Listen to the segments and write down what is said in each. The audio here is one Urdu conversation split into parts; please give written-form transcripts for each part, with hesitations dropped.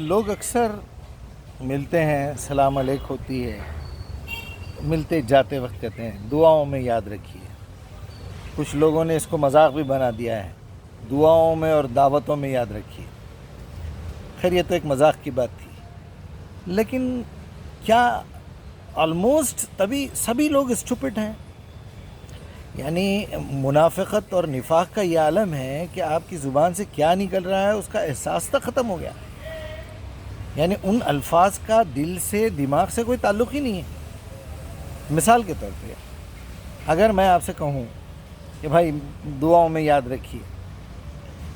لوگ اکثر ملتے ہیں، سلام علیک ہوتی ہے، ملتے جاتے وقت کہتے ہیں دعاؤں میں یاد رکھیے۔ کچھ لوگوں نے اس کو مذاق بھی بنا دیا ہے، دعاؤں میں اور دعوتوں میں یاد رکھیے۔ خیر یہ تو ایک مذاق کی بات تھی، لیکن کیا آلموسٹ سبھی لوگ اسٹوپڈ ہیں؟ یعنی منافقت اور نفاق کا یہ عالم ہے کہ آپ کی زبان سے کیا نکل رہا ہے اس کا احساس تک ختم ہو گیا، یعنی ان الفاظ کا دل سے دماغ سے کوئی تعلق ہی نہیں ہے۔ مثال کے طور پہ اگر میں آپ سے کہوں کہ بھائی دعاؤں میں یاد رکھیے،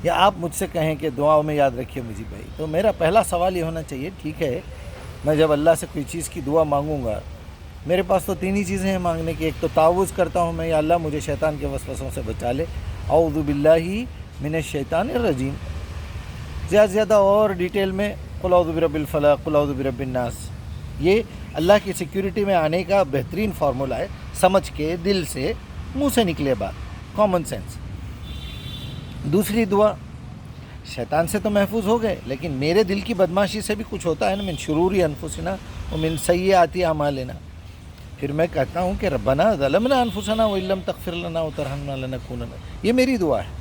یا آپ مجھ سے کہیں کہ دعاؤں میں یاد رکھیے مجھے بھائی، تو میرا پہلا سوال یہ ہونا چاہیے، ٹھیک ہے میں جب اللہ سے کوئی چیز کی دعا مانگوں گا، میرے پاس تو تین ہی چیزیں ہیں مانگنے کی۔ ایک تو تعوذ کرتا ہوں میں، یا اللہ مجھے شیطان کے وسوسوں سے بچا لے، اعوذ باللہ من الشیطان الرجیم۔ زیادہ سے زیادہ اور ڈیٹیل میں قل اعوذ برب الفلق، قل اعوذ برب الناس، یہ اللہ کی سیکیورٹی میں آنے کا بہترین فارمولہ ہے، سمجھ کے دل سے منہ سے نکلے بات، کامن سینس۔ دوسری دعا، شیطان سے تو محفوظ ہو گئے، لیکن میرے دل کی بدماشی سے بھی کچھ ہوتا ہے نا، من شرور انفسنا ومن سیئات اعمالنا۔ پھر میں کہتا ہوں کہ ربنا ظلمنا انفسنا وان لم تغفر لنا وترحمنا لنکونن، یہ میری دعا ہے۔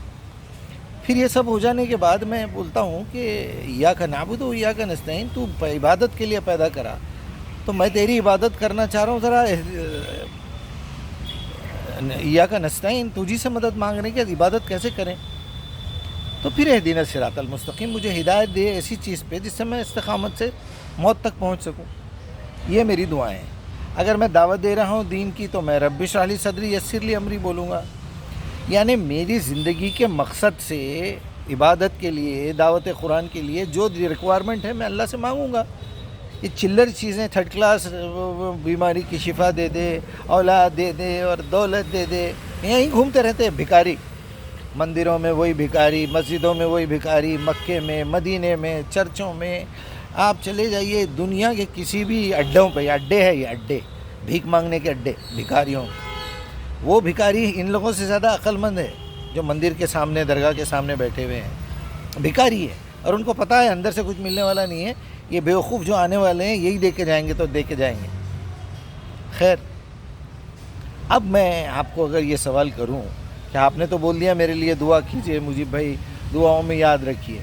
پھر یہ سب ہو جانے کے بعد میں بولتا ہوں کہ ایاک نعبد و ایاک نستعین، تو عبادت کے لیے پیدا کرا، تو میں تیری عبادت کرنا چاہ رہا ہوں، ذرا ایاک نستعین، تجھی سے مدد مانگ رہے ہیں کہ عبادت کیسے کریں۔ تو پھر اہدنا الصراط المستقیم، مجھے ہدایت دے ایسی چیز پہ جس سے میں استقامت سے موت تک پہنچ سکوں۔ یہ میری دعائیں ہیں۔ اگر میں دعوت دے رہا ہوں دین کی تو میں رب اشرح لی صدری یسر لی امری بولوں گا، یعنی میری زندگی کے مقصد سے عبادت کے لیے، دعوت قرآن کے لیے جو ریکوائرمنٹ ہے میں اللہ سے مانگوں گا۔ یہ چلر چیزیں، تھرڈ کلاس بیماری کی شفا دے دے، اولاد دے دے اور دولت دے دے، یہیں گھومتے رہتے ہیں بھکاری، مندروں میں وہی بھکاری، مسجدوں میں وہی بھکاری، مکے میں، مدینے میں، چرچوں میں، آپ چلے جائیے دنیا کے کسی بھی اڈوں پہ، اڈے ہے یہ اڈے، بھیک مانگنے کے اڈے بھکاریوں۔ وہ بھکاری ان لوگوں سے زیادہ عقل مند ہے جو مندر کے سامنے، درگاہ کے سامنے بیٹھے ہوئے ہیں، بھکاری ہے، اور ان کو پتہ ہے اندر سے کچھ ملنے والا نہیں ہے، یہ بیوقوف جو آنے والے ہیں یہی دے کے جائیں گے تو دے کے جائیں گے۔ خیر، اب میں آپ کو اگر یہ سوال کروں کہ آپ نے تو بول دیا میرے لیے دعا کیجئے، مجھے بھائی دعاؤں میں یاد رکھیے،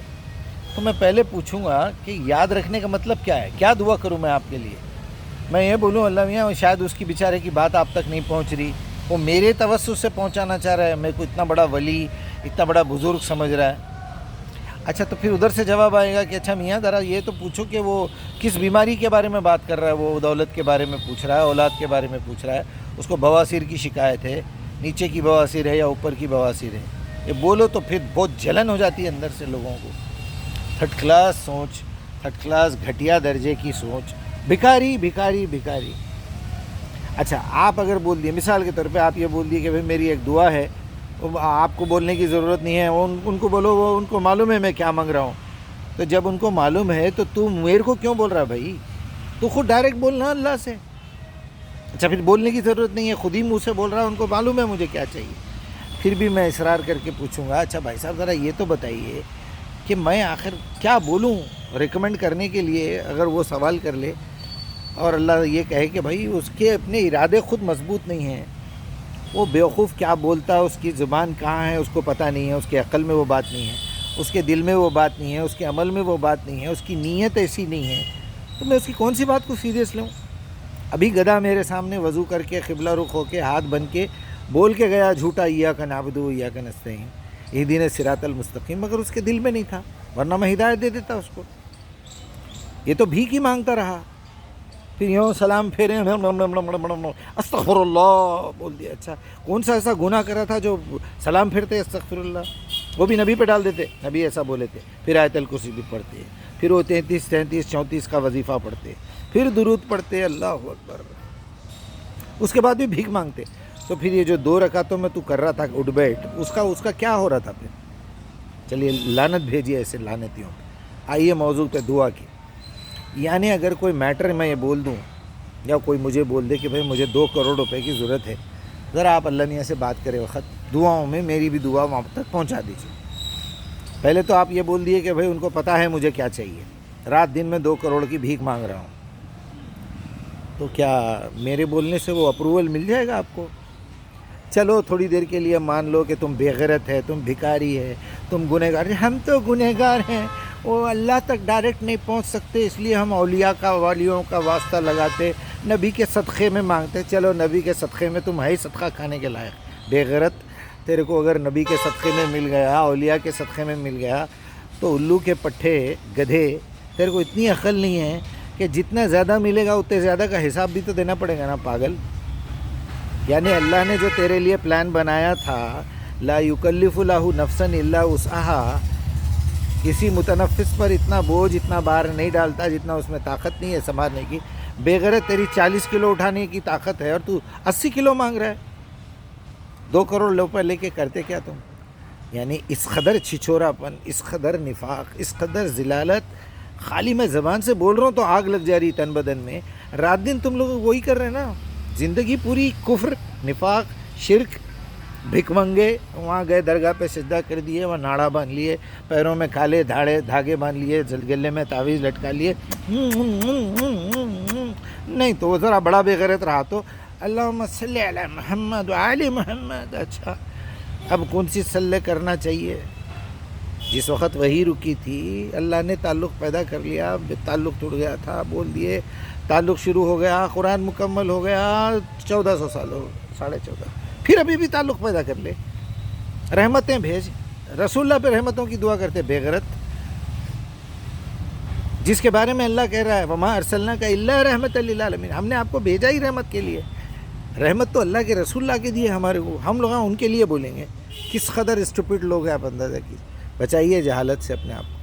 تو میں پہلے پوچھوں گا کہ یاد رکھنے کا مطلب کیا ہے؟ کیا دعا کروں میں آپ کے لیے؟ میں یہ بولوں اللہ میاں شاید اس کی بیچارے کی بات آپ تک نہیں پہنچ رہی، وہ میرے توسط سے پہنچانا چاہ رہا ہے، میرے کو اتنا بڑا ولی، اتنا بڑا بزرگ سمجھ رہا ہے۔ اچھا تو پھر ادھر سے جواب آئے گا کہ اچھا میاں ذرا یہ تو پوچھو کہ وہ کس بیماری کے بارے میں بات کر رہا ہے، وہ دولت کے بارے میں پوچھ رہا ہے، اولاد کے بارے میں پوچھ رہا ہے، اس کو بواسیر کی شکایت ہے، نیچے کی بواسیر ہے یا اوپر کی بواسیر ہے؟ یہ بولو تو پھر بہت جلن ہو جاتی ہے اندر سے لوگوں کو۔ تھرڈ کلاس سوچ، تھرڈ کلاس گھٹیا درجے کی سوچ، بھکاری بھکاری بھکاری۔ اچھا آپ اگر بول دیے، مثال کے طور پہ آپ یہ بول دیے کہ بھائی میری ایک دعا ہے، آپ کو بولنے کی ضرورت نہیں ہے، ان کو بولو، وہ ان کو معلوم ہے میں کیا مانگ رہا ہوں۔ تو جب ان کو معلوم ہے تو میرے کو کیوں بول رہا ہے بھائی؟ تو خود ڈائریکٹ بولنا اللہ سے۔ اچھا پھر بولنے کی ضرورت نہیں ہے، خود ہی منہ سے بول رہا ہے، ان کو معلوم ہے مجھے کیا چاہیے۔ پھر بھی میں اصرار کر کے پوچھوں گا اچھا بھائی صاحب ذرا یہ تو بتائیے کہ میں آخر کیا بولوں ریکمینڈ کرنے کے لیے، اگر وہ سوال کر لے اور اللہ یہ کہے کہ بھائی اس کے اپنے ارادے خود مضبوط نہیں ہیں، وہ بیوقوف کیا بولتا ہے، اس کی زبان کہاں ہے اس کو پتہ نہیں ہے، اس کے عقل میں وہ بات نہیں ہے، اس کے دل میں وہ بات نہیں ہے، اس کے عمل میں وہ بات نہیں ہے، اس کی نیت ایسی نہیں ہے، تو میں اس کی کون سی بات کو سیریس لوں؟ ابھی گدھا میرے سامنے وضو کر کے قبلہ رخ ہو کے ہاتھ بن کے بول کے گیا جھوٹا ایاک نعبد و ایاک نستعین اہدنا الصراط المستقیم، مگر اس کے دل میں نہیں تھا، ورنہ میں ہدایت دے دیتا اس کو۔ یہ تو بھیک ہی مانگتا رہا، پھر یوں سلام پھیرے استغفر اللہ بول دیا۔ اچھا کون سا ایسا گناہ کرا تھا جو سلام پھرتے استغفر اللہ؟ وہ بھی نبی پہ ڈال دیتے، نبی ایسا بولے تھے، پھر آیت الکرسی بھی پڑھتے، پھر وہ 33 33 34 کا وظیفہ پڑھتے، پھر درود پڑھتے، اللہ اکبر، اس کے بعد بھی بھیک مانگتے۔ تو پھر یہ جو 2 رکعتوں میں تو کر رہا تھا اٹھ بیٹھ، اس کا کیا ہو رہا تھا پھر؟ چلیے لعنت بھیجیے ایسے لعنتیوں پہ۔ آئیے موضوع پہ دعا کی، یعنی اگر کوئی میٹر میں یہ بول دوں یا کوئی مجھے بول دے کہ بھائی مجھے 2 کروڑ روپے کی ضرورت ہے، ذرا آپ اللہ میاں سے بات کرے وقت دعاؤں میں میری بھی دعا وہاں تک پہنچا دیجیے۔ پہلے تو آپ یہ بول دیے کہ بھائی ان کو پتہ ہے مجھے کیا چاہیے، رات دن میں 2 کروڑ کی بھیک مانگ رہا ہوں، تو کیا میرے بولنے سے وہ اپروول مل جائے گا آپ کو؟ چلو تھوڑی دیر کے لیے مان لو کہ تم بے غیرت ہے، تم بھکاری ہے، تم گنہگار، ہم تو گنہگار ہیں، وہ اللہ تک ڈائریکٹ نہیں پہنچ سکتے، اس لیے ہم اولیاء کا والیوں کا واسطہ لگاتے، نبی کے صدقے میں مانگتے۔ چلو نبی کے صدقے میں تم ہے ہی صدقہ کھانے کے لائق بے غیرت، تیرے کو اگر نبی کے صدقے میں مل گیا، اولیاء کے صدقے میں مل گیا تو الو کے پٹھے گدھے، تیرے کو اتنی عقل نہیں ہے کہ جتنا زیادہ ملے گا اتنے زیادہ کا حساب بھی تو دینا پڑے گا نا پاگل۔ یعنی اللہ نے جو تیرے لیے پلان بنایا تھا، لا یکلف اللہ نفسا الا وسعہا، کسی متنفس پر اتنا بوجھ، اتنا بار نہیں ڈالتا جتنا اس میں طاقت نہیں ہے سنبھالنے کی۔ بے غیرت تیری 40 کلو اٹھانے کی طاقت ہے اور تو 80 کلو مانگ رہا ہے۔ 2 کروڑ روپے لے کے کرتے کیا تم؟ یعنی اس قدر چھچورا پن، اس قدر نفاق، اس قدر ذلالت، خالی میں زبان سے بول رہا ہوں تو آگ لگ جا رہی تن بدن میں۔ رات دن تم لوگ وہی کر رہے ہیں نا، زندگی پوری کفر، نفاق، شرک، بھک منگے، وہاں گئے درگاہ پہ سجدہ کر دیے، وہاں ناڑا باندھ لیے، پیروں میں کالے دھاگے باندھ لیے، گلے میں تعویذ لٹکا لیے، نہیں تو وہ ذرا بڑا بے غیرت رہا تو اللہم صلی علی محمد وعلی محمد۔ اچھا اب کون سی صلی کرنا چاہیے؟ جس وقت وہی رکی تھی اللہ نے تعلق پیدا کر لیا، تعلق ٹوٹ گیا تھا، بول دیے، تعلق شروع ہو گیا، قرآن مکمل ہو گیا، 1400 سال ہو، 14.5، پھر ابھی بھی تعلق پیدا کر لے، رحمتیں بھیج، رسول اللہ پہ رحمتوں کی دعا کرتے بے غیرت، جس کے بارے میں اللہ کہہ رہا ہے وما ارسلناک الا رحمۃ للعالمین، ہم نے آپ کو بھیجا ہی رحمت کے لیے۔ رحمت تو اللہ کے رسول اللہ کے دیے ہمارے کو، ہم لوگ ان کے لیے بولیں گے۔ کس قدر اسٹوپڈ لوگ ہیں آپ اندازہ کیجیے۔ بچائیے جہالت سے اپنے آپ کو۔